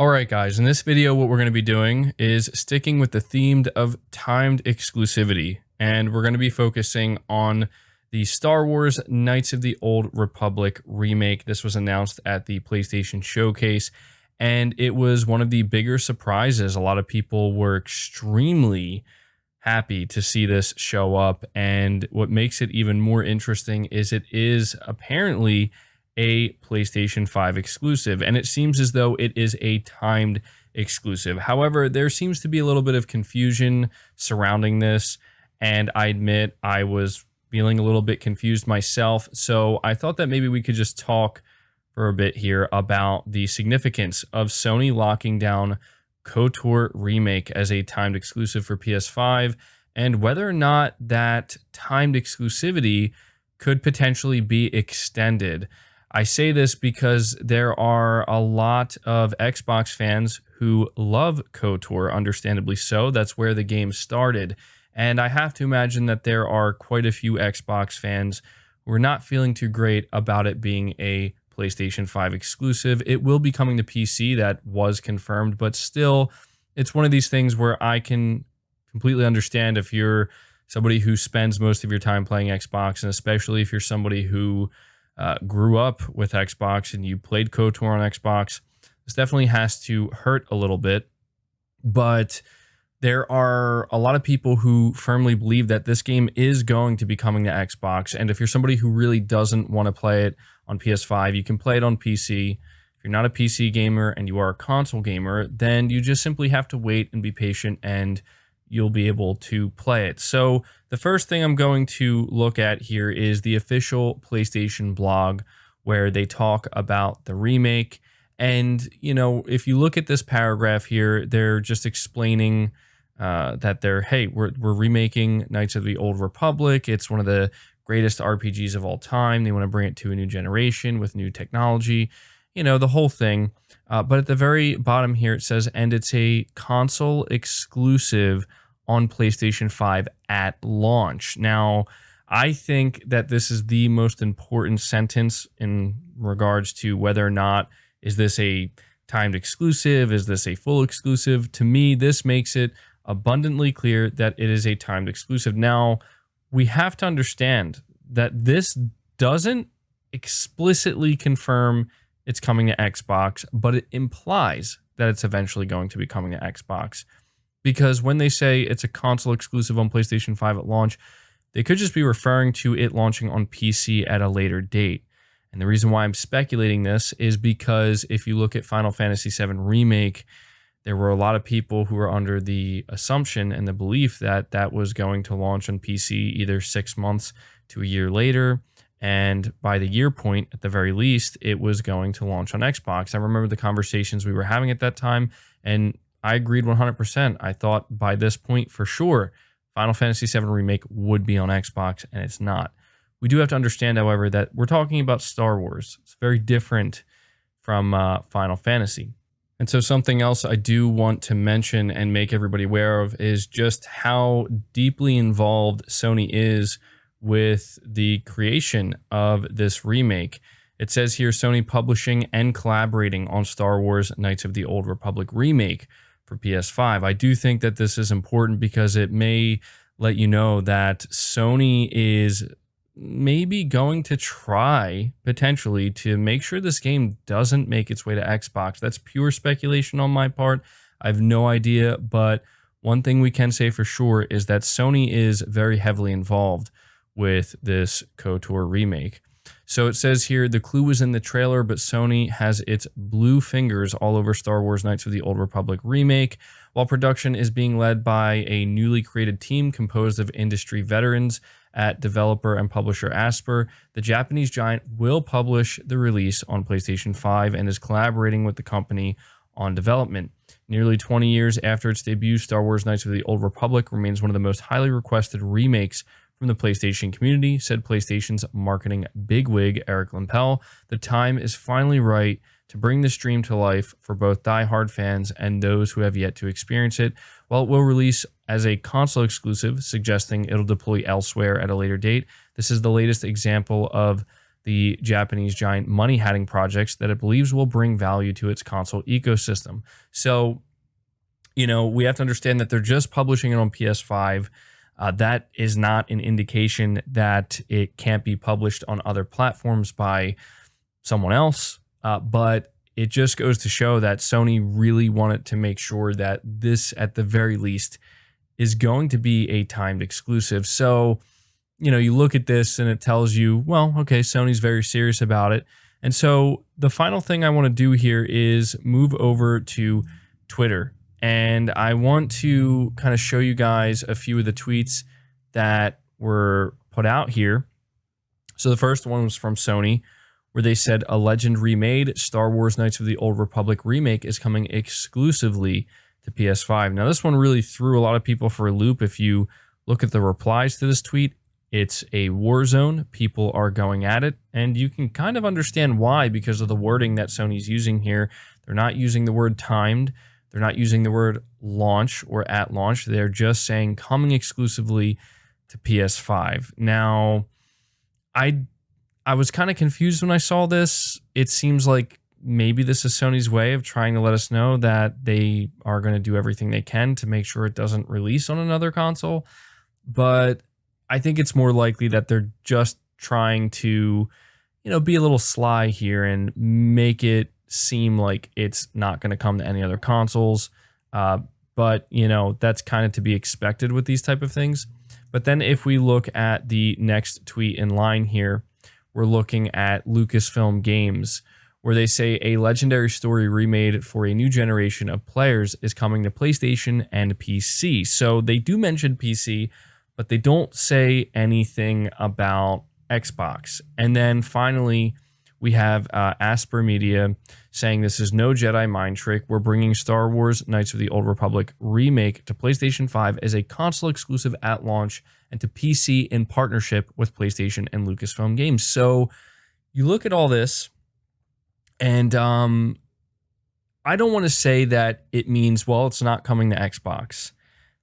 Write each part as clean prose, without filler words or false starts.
All right, guys, in this video, what we're going to be doing is sticking with the theme of timed exclusivity, and we're going to be focusing on the Star Wars Knights of the Old Republic remake. This was announced at the PlayStation Showcase, and it was one of the bigger surprises. A lot of people were extremely happy to see this show up, and what makes it even more interesting is it is apparently a PlayStation 5 exclusive, and it seems as though it is a timed exclusive. However, there seems to be a little bit of confusion surrounding this, and I admit I was feeling a little bit confused myself, so I thought that maybe we could just talk for a bit here about the significance of Sony locking down KOTOR Remake as a timed exclusive for PS5, and whether or not that timed exclusivity could potentially be extended. I say this because there are a lot of Xbox fans who love KOTOR, understandably so. That's where the game started. And I have to imagine that there are quite a few Xbox fans who are not feeling too great about it being a PlayStation 5 exclusive. It will be coming to PC, that was confirmed, but still, it's one of these things where I can completely understand if you're somebody who spends most of your time playing Xbox, and especially if you're somebody who grew up with Xbox and you played KOTOR on Xbox, this definitely has to hurt a little bit. But there are a lot of people who firmly believe that this game is going to be coming to Xbox. And if you're somebody who really doesn't want to play it on PS5, you can play it on PC. If you're not a PC gamer and you are a console gamer, then you just simply have to wait and be patient, and you'll be able to play it. So the first thing I'm going to look at here is the official PlayStation blog, where they talk about the remake. And, you know, if you look at this paragraph here, they're just explaining that we're remaking Knights of the Old Republic. It's one of the greatest RPGs of all time. They want to bring it to a new generation with new technology, you know, the whole thing. But at the very bottom here, it says, and it's a console exclusive on PlayStation 5 at launch. Now, I think that this is the most important sentence in regards to whether or not is this a timed exclusive, is this a full exclusive. To me, this makes it abundantly clear that it is a timed exclusive. Now, we have to understand that this doesn't explicitly confirm it's coming to Xbox, but it implies that it's eventually going to be coming to Xbox. Because when they say it's a console exclusive on PlayStation 5 at launch, they could just be referring to it launching on PC at a later date. And the reason why I'm speculating this is because if you look at Final Fantasy VII Remake, there were a lot of people who were under the assumption and the belief that that was going to launch on PC either 6 months to a year later. And by the year point, at the very least, it was going to launch on Xbox. I remember the conversations we were having at that time, and I agreed 100%. I thought by this point, for sure, Final Fantasy VII Remake would be on Xbox, and it's not. We do have to understand, however, that we're talking about Star Wars. It's very different from Final Fantasy. And so something else I do want to mention and make everybody aware of is just how deeply involved Sony is with the creation of this remake. It says here, Sony publishing and collaborating on Star Wars Knights of the Old Republic remake for PS5. I do think that this is important because it may let you know that Sony is maybe going to try, potentially, to make sure this game doesn't make its way to Xbox. That's pure speculation on my part. I have no idea, but one thing we can say for sure is that Sony is very heavily involved with this KOTOR remake. So it says here, the clue was in the trailer, but Sony has its blue fingers all over Star Wars Knights of the Old Republic remake. While production is being led by a newly created team composed of industry veterans at developer and publisher Asper, the Japanese giant will publish the release on PlayStation 5 and is collaborating with the company on development. Nearly 20 years after its debut, Star Wars Knights of the Old Republic remains one of the most highly requested remakes from the PlayStation community, said PlayStation's marketing bigwig Eric Lempel. The time is finally right to bring this dream to life for both die-hard fans and those who have yet to experience it. While it will release as a console exclusive, suggesting it'll deploy elsewhere at a later date, this is the latest example of the Japanese giant money-hatting projects that it believes will bring value to its console ecosystem. So, we have to understand that they're just publishing it on PS5. That is not an indication that it can't be published on other platforms by someone else. But it just goes to show that Sony really wanted to make sure that this, at the very least, is going to be a timed exclusive. So, you look at this and it tells you, well, okay, Sony's very serious about it. And so the final thing I want to do here is move over to Twitter. And I want to kind of show you guys a few of the tweets that were put out here. So the first one was from Sony, where they said, "A legend remade, Star Wars Knights of the Old Republic remake is coming exclusively to PS5. Now, this one really threw a lot of people for a loop. If you look at the replies to this tweet, it's a war zone. People are going at it, and you can kind of understand why because of the wording that Sony's using here. They're not using the word timed. They're not using the word launch or at launch. They're just saying coming exclusively to PS5. Now, I was kind of confused when I saw this. It seems like maybe this is Sony's way of trying to let us know that they are going to do everything they can to make sure it doesn't release on another console. But I think it's more likely that they're just trying to, be a little sly here and make it seem like it's not going to come to any other consoles. But, that's kind of to be expected with these type of things. But then if we look at the next tweet in line here, we're looking at Lucasfilm Games, where they say a legendary story remade for a new generation of players is coming to PlayStation and PC. So they do mention PC, but they don't say anything about Xbox. And then finally, we have Asper Media saying this is no Jedi mind trick. We're bringing Star Wars Knights of the Old Republic remake to PlayStation 5 as a console exclusive at launch and to PC in partnership with PlayStation and Lucasfilm Games. So you look at all this, and I don't want to say that it means, well, it's not coming to Xbox.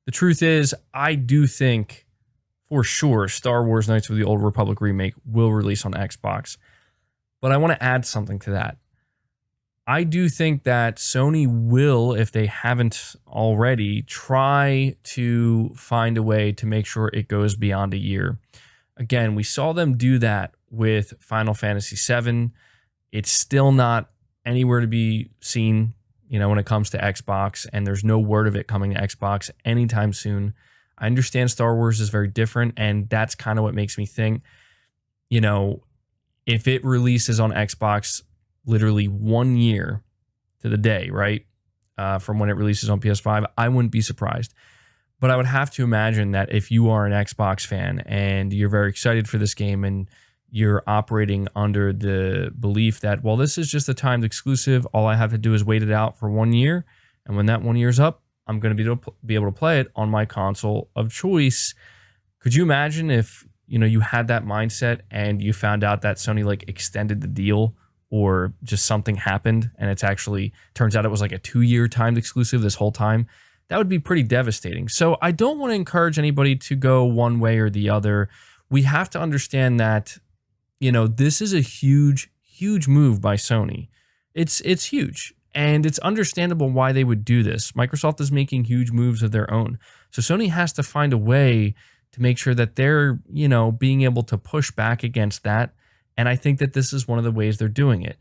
The truth is, I do think for sure Star Wars Knights of the Old Republic remake will release on Xbox. But I want to add something to that. I do think that Sony will, if they haven't already, try to find a way to make sure it goes beyond a year. Again, we saw them do that with Final Fantasy VII. It's still not anywhere to be seen, when it comes to Xbox, and there's no word of it coming to Xbox anytime soon. I understand Star Wars is very different, and that's kind of what makes me think, if it releases on Xbox literally 1 year to the day, right, from when it releases on PS5, I wouldn't be surprised. But I would have to imagine that if you are an Xbox fan and you're very excited for this game and you're operating under the belief that, well, this is just a timed exclusive, all I have to do is wait it out for 1 year, and when that 1 year's up, I'm going to be able to play it on my console of choice. Could you imagine if you had that mindset and you found out that Sony extended the deal, or just something happened and it's actually turns out it was a 2-year timed exclusive this whole time? That would be pretty devastating. So I don't want to encourage anybody to go one way or the other. We have to understand that, this is a huge, huge move by Sony. It's huge. And it's understandable why they would do this. Microsoft is making huge moves of their own. So Sony has to find a way to make sure that they're, being able to push back against that. And I think that this is one of the ways they're doing it.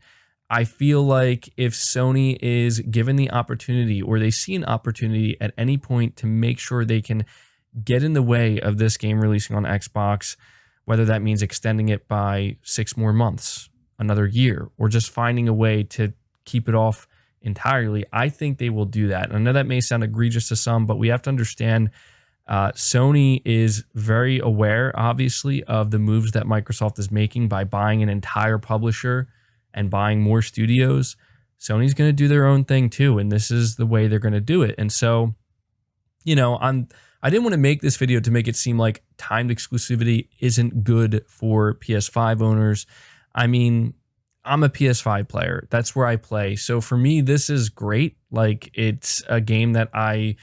I feel like if Sony is given the opportunity, or they see an opportunity at any point to make sure they can get in the way of this game releasing on Xbox, whether that means extending it by 6 more months, another year, or just finding a way to keep it off entirely, I think they will do that. And I know that may sound egregious to some, but we have to understand Sony is very aware, obviously, of the moves that Microsoft is making by buying an entire publisher and buying more studios. Sony's going to do their own thing too, and this is the way they're going to do it. And so, I didn't want to make this video to make it seem like timed exclusivity isn't good for PS5 owners. I mean, I'm a PS5 player. That's where I play. So for me, this is great. It's a game that I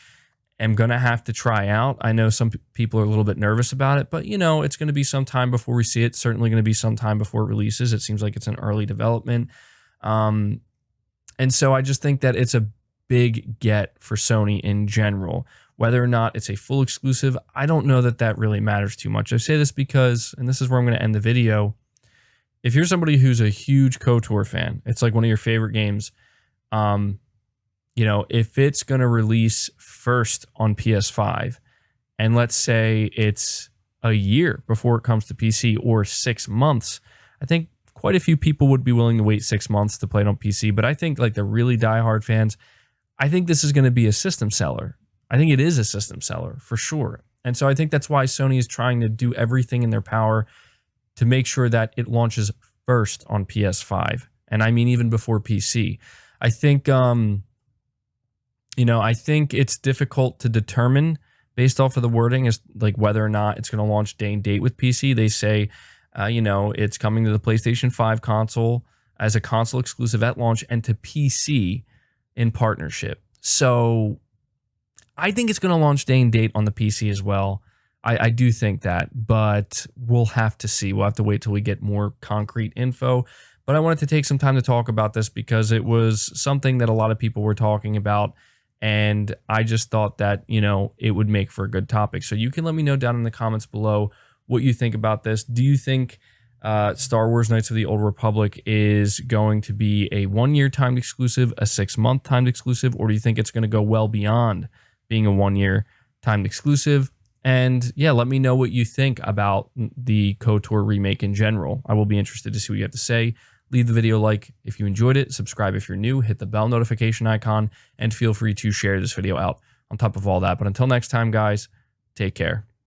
am going to have to try out. I know some people are a little bit nervous about it, but you know, it's going to be some time before we see it. Certainly going to be some time before it releases. It seems like it's an early development. And so I just think that it's a big get for Sony in general. Whether or not it's a full exclusive, I don't know that that really matters too much. I say this because, and this is where I'm going to end the video, if you're somebody who's a huge KOTOR fan, it's like one of your favorite games, you know, if it's going to release first on PS5, and let's say it's a year before it comes to PC or 6 months, I think quite a few people would be willing to wait 6 months to play it on PC. But I think like the really diehard fans, I think this is going to be a system seller. I think it is a system seller for sure. And so I think that's why Sony is trying to do everything in their power to make sure that it launches first on PS5. And I mean, even before PC. I think, you know, I think it's difficult to determine based off of the wording as like whether or not it's going to launch day and date with PC. They say, you know, it's coming to the PlayStation 5 console as a console exclusive at launch and to PC in partnership. So I think it's going to launch day and date on the PC as well. I do think that, but we'll have to see. We'll have to wait till we get more concrete info. But I wanted to take some time to talk about this because it was something that a lot of people were talking about. And I just thought that, you know, it would make for a good topic. So you can let me know down in the comments below what you think about this. Do you think Star Wars Knights of the Old Republic is going to be a 1-year timed exclusive, a 6-month timed exclusive, or do you think it's going to go well beyond being a 1-year timed exclusive? And yeah, let me know what you think about the KOTOR remake in general. I will be interested to see what you have to say. Leave the video a like if you enjoyed it, subscribe if you're new, hit the bell notification icon, and feel free to share this video out on top of all that. But until next time, guys, take care.